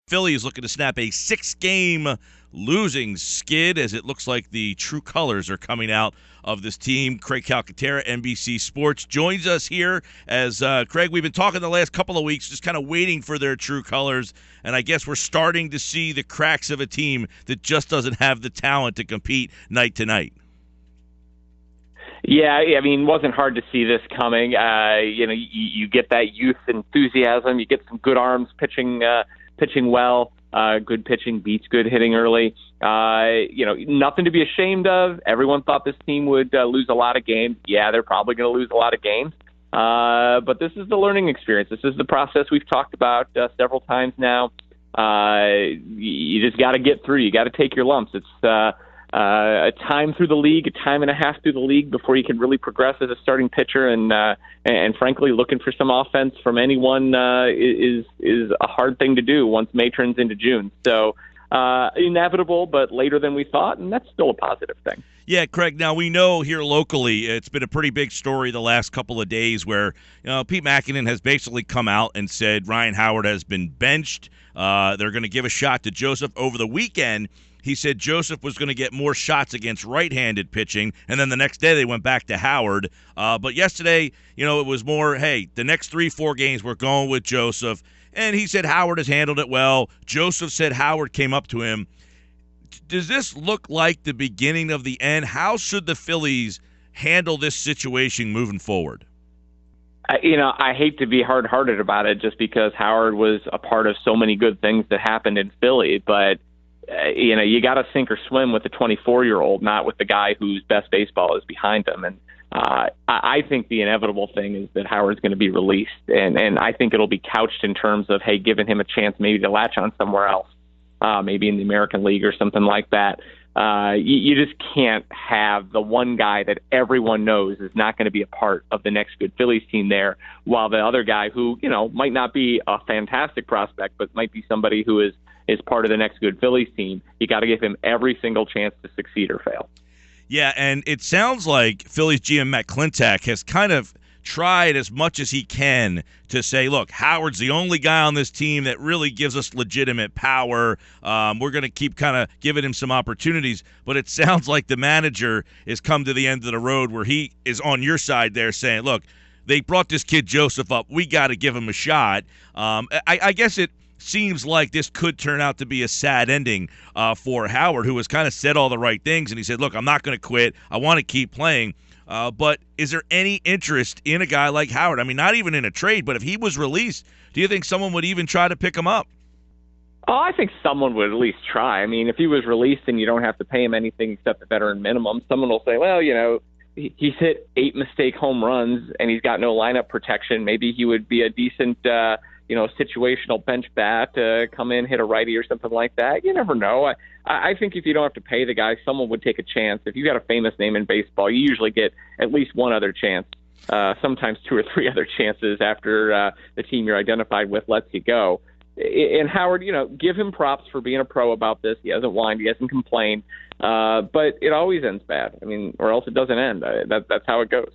Phillies looking to snap a 6-game losing skid as it looks like the true colors are coming out of this team. Craig Calcaterra, NBC Sports, joins us here as, Craig, we've been talking the last couple of weeks, just kind of waiting for their true colors, and I guess we're starting to see the cracks of a team that just doesn't have the talent to compete night to night. Yeah, I mean, it wasn't hard to see this coming. You get that youth enthusiasm, you get some good arms pitching well. Good pitching beats good hitting early. Nothing to be ashamed of. Everyone thought this team would lose a lot of games. Yeah, they're probably going to lose a lot of games. But this is the learning experience. This is the process we've talked about several times now. You just got to get through. You got to take your lumps. It's a time through the league, a time and a half through the league before you can really progress as a starting pitcher. And frankly, looking for some offense from anyone is a hard thing to do once May turns into June. So inevitable, but later than we thought, and that's still a positive thing. Yeah, Craig, now we know here locally it's been a pretty big story the last couple of days where Pete Mackanin has basically come out and said Ryan Howard has been benched. They're going to give a shot to Joseph over the weekend. He said Joseph was going to get more shots against right-handed pitching, and then the next day they went back to Howard. But yesterday, it was more, hey, the next 3-4 games we're going with Joseph. And he said Howard has handled it well. Joseph said Howard came up to him. Does this look like the beginning of the end? How should the Phillies handle this situation moving forward? I hate to be hard-hearted about it just because Howard was a part of so many good things that happened in Philly, but you got to sink or swim with the 24-year-old, not with the guy whose best baseball is behind him. And I think the inevitable thing is that Howard's going to be released, and I think it'll be couched in terms of, hey, giving him a chance maybe to latch on somewhere else, maybe in the American League or something like that. You just can't have the one guy that everyone knows is not going to be a part of the next good Phillies team there, while the other guy who, might not be a fantastic prospect, but might be somebody who is part of the next good Phillies team. You got to give him every single chance to succeed or fail. Yeah, and it sounds like Phillies GM Matt Klentak has kind of tried as much as he can to say, look, Howard's the only guy on this team that really gives us legitimate power. We're going to keep kind of giving him some opportunities. But it sounds like the manager has come to the end of the road where he is on your side there saying, look, they brought this kid Joseph up. We got to give him a shot. I guess it seems like this could turn out to be a sad ending for Howard, who has kind of said all the right things. And he said, look, I'm not going to quit. I want to keep playing. But is there any interest in a guy like Howard? I mean, not even in a trade, but if he was released, do you think someone would even try to pick him up? Oh, I think someone would at least try. I mean, if he was released and you don't have to pay him anything except the veteran minimum, someone will say, well, he's hit 8 mistake home runs and he's got no lineup protection. Maybe he would be a decent situational bench bat to come in, hit a righty or something like that. You never know. I think if you don't have to pay the guy, someone would take a chance. If you got a famous name in baseball, you usually get at least one other chance, sometimes 2 or 3 other chances after the team you're identified with lets you go. And Howard, give him props for being a pro about this. He hasn't whined. He hasn't complained. But it always ends bad. I mean, or else it doesn't end. That's how it goes.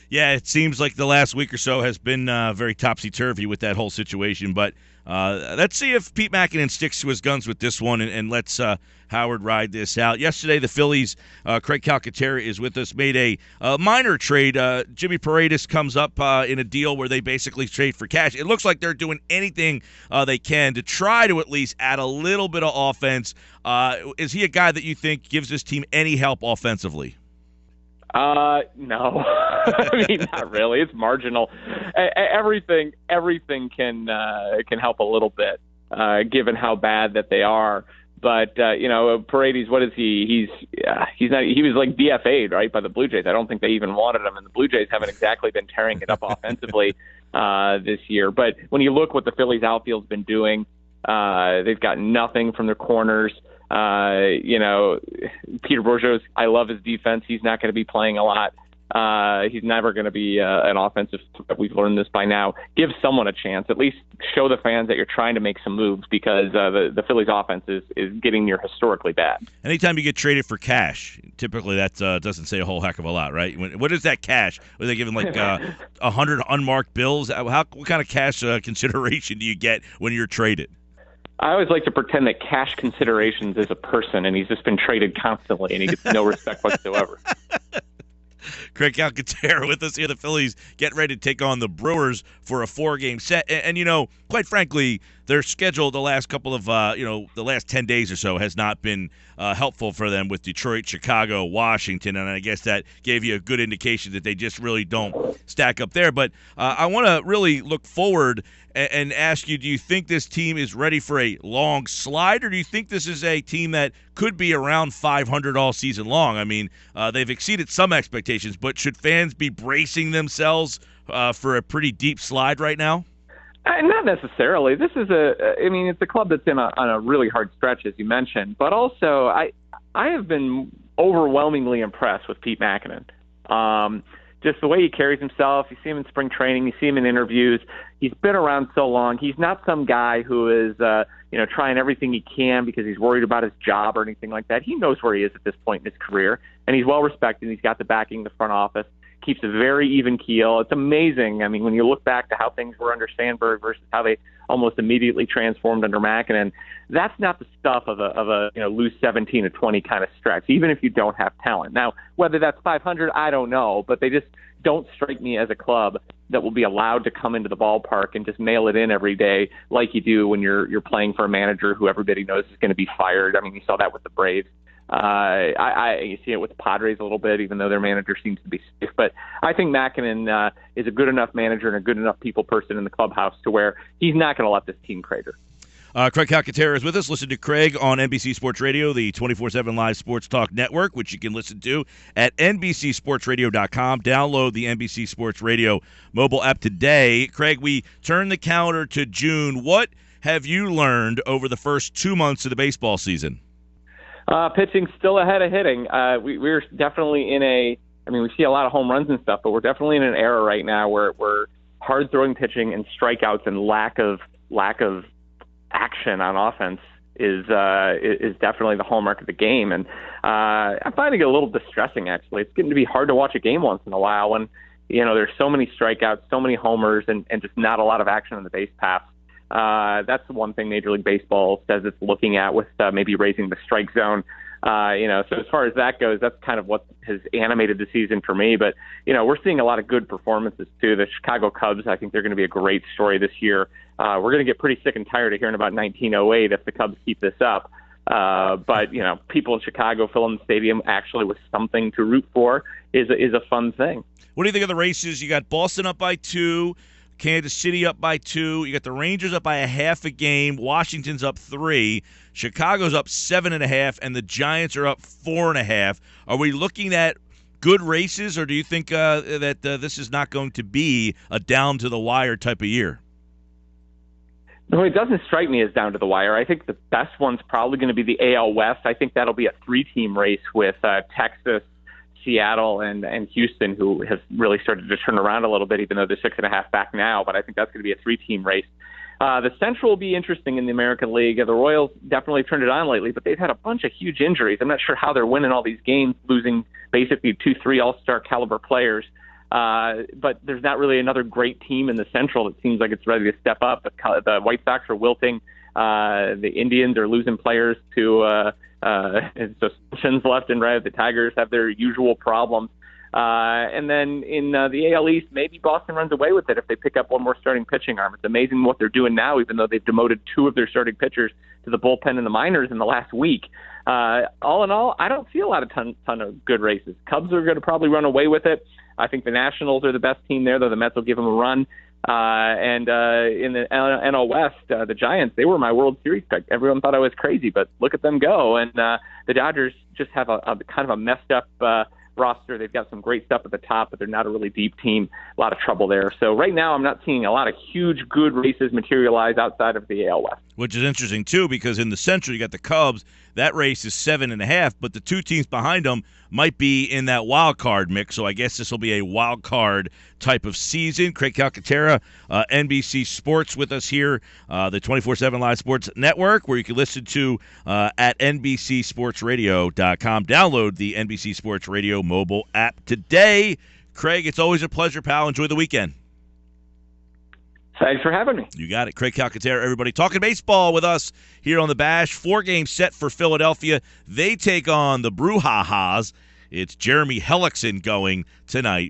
Yeah, it seems like the last week or so has been very topsy-turvy with that whole situation. But let's see if Pete Mackanin sticks to his guns with this one and lets Howard ride this out. Yesterday, the Phillies, Craig Calcaterra is with us, made a minor trade. Jimmy Paredes comes up in a deal where they basically trade for cash. It looks like they're doing anything they can to try to at least add a little bit of offense. Is he a guy that you think gives this team any help offensively? No, I mean, not really. It's marginal. Everything can help a little bit, given how bad that they are. But Paredes, what is he? He's not. He was like DFA'd, right, by the Blue Jays. I don't think they even wanted him, and the Blue Jays haven't exactly been tearing it up offensively this year. But when you look what the Phillies outfield's been doing, they've got nothing from their corners. Peter Bourgeois, I love his defense. He's not going to be playing a lot. He's never going to be an offensive threat. We've learned this by now. Give someone a chance. At least show the fans that you're trying to make some moves because the Phillies offense is getting near historically bad. Anytime you get traded for cash, typically that doesn't say a whole heck of a lot, right? What is that cash? Are they giving like 100 unmarked bills? What kind of cash consideration do you get when you're traded? I always like to pretend that Cash Considerations is a person, and he's just been traded constantly, and he gets no respect whatsoever. Craig Calcaterra with us here. The Phillies get ready to take on the Brewers for a 4-game set. And, you know, quite frankly, their schedule the last couple of, the last 10 days or so has not been helpful for them with Detroit, Chicago, Washington. And I guess that gave you a good indication that they just really don't stack up there. But I want to really look forward and ask you, do you think this team is ready for a long slide, or do you think this is a team that could be around 500 all season long? I mean, they've exceeded some expectations, but should fans be bracing themselves for a pretty deep slide right now? Not necessarily. This is it's a club that's on a really hard stretch, as you mentioned, but also I have been overwhelmingly impressed with Pete Mackanin. Just the way he carries himself. You see him in spring training. You see him in interviews. He's been around so long. He's not some guy who is, trying everything he can because he's worried about his job or anything like that. He knows where he is at this point in his career, and he's well respected. He's got the backing of the front office. Keeps a very even keel. It's amazing. I mean, when you look back to how things were under Sandberg versus how they almost immediately transformed under Mackanin, that's not the stuff of a lose 17 or 20 kind of stretch, even if you don't have talent. Now, whether that's 500, I don't know, but they just don't strike me as a club that will be allowed to come into the ballpark and just mail it in every day like you do when you're playing for a manager who everybody knows is going to be fired. I mean, you saw that with the Braves. You see it with the Padres a little bit, even though their manager seems to be safe. But I think Mackanin is a good enough manager and a good enough people person in the clubhouse to where he's not going to let this team crater. Craig Calcaterra is with us. Listen to Craig on NBC Sports Radio, the 24/7 live sports talk network, which you can listen to at NBCSportsRadio.com. Download the NBC Sports Radio mobile app today. Craig, we turn the calendar to June. What have you learned over the first 2 months of the baseball season? Pitching still ahead of hitting. We're definitely we see a lot of home runs and stuff, but we're definitely in an era right now where hard-throwing pitching and strikeouts and lack of action on offense is definitely the hallmark of the game. And I'm finding it a little distressing, actually. It's getting to be hard to watch a game once in a while when, there's so many strikeouts, so many homers, and just not a lot of action on the base paths. That's the one thing Major League Baseball says it's looking at with maybe raising the strike zone. So as far as that goes, that's kind of what has animated the season for me. But, we're seeing a lot of good performances, too. The Chicago Cubs, I think they're going to be a great story this year. We're going to get pretty sick and tired of hearing about 1908 if the Cubs keep this up. But, people in Chicago filling the stadium actually with something to root for is a fun thing. What do you think of the races? You got Boston up by 2. Kansas City up by 2. You got the Rangers up by a half a game. Washington's up 3. Chicago's up 7.5, and the Giants are up 4.5. Are we looking at good races, or do you think that this is not going to be a down-to-the-wire type of year? No, it doesn't strike me as down to the wire. I think the best one's probably going to be the AL West. I think that'll be a 3-team race with Texas, Seattle, and Houston, who has really started to turn around a little bit, even though they're 6.5 back now. But I think that's going to be a 3-team race. The Central will be interesting in the American League. The Royals definitely turned it on lately, but they've had a bunch of huge injuries. I'm not sure how they're winning all these games, losing basically 2-3 all-star caliber players. But there's not really another great team in the Central that seems like it's ready to step up. The White Sox are wilting. The Indians are losing players to suspensions left and right. The Tigers have their usual problems. And then in the AL East, maybe Boston runs away with it if they pick up one more starting pitching arm. It's amazing what they're doing now, even though they've demoted 2 of their starting pitchers to the bullpen in the minors in the last week. All in all, I don't see a lot of ton of good races. Cubs are going to probably run away with it. I think the Nationals are the best team there, though the Mets will give them a run. And in the NL West, the Giants, they were my World Series pick. Everyone thought I was crazy, but look at them go. And the Dodgers just have a kind of a messed up roster. They've got some great stuff at the top, but they're not a really deep team. A lot of trouble there. So right now I'm not seeing a lot of huge good races materialize outside of the AL West. Which is interesting, too, because in the Central you got the Cubs. That race is 7.5, but the 2 teams behind them might be in that wild card mix. So I guess this will be a wild card type of season. Craig Calcaterra, NBC Sports with us here, the 24/7 Live Sports Network, where you can listen to at NBCSportsRadio.com. Download the NBC Sports Radio mobile app today. Craig, it's always a pleasure, pal. Enjoy the weekend. Thanks for having me. You got it. Craig Calcaterra, everybody. Talking baseball with us here on The Bash. 4-game set for Philadelphia. They take on the Brouhahas. It's Jeremy Hellickson going tonight.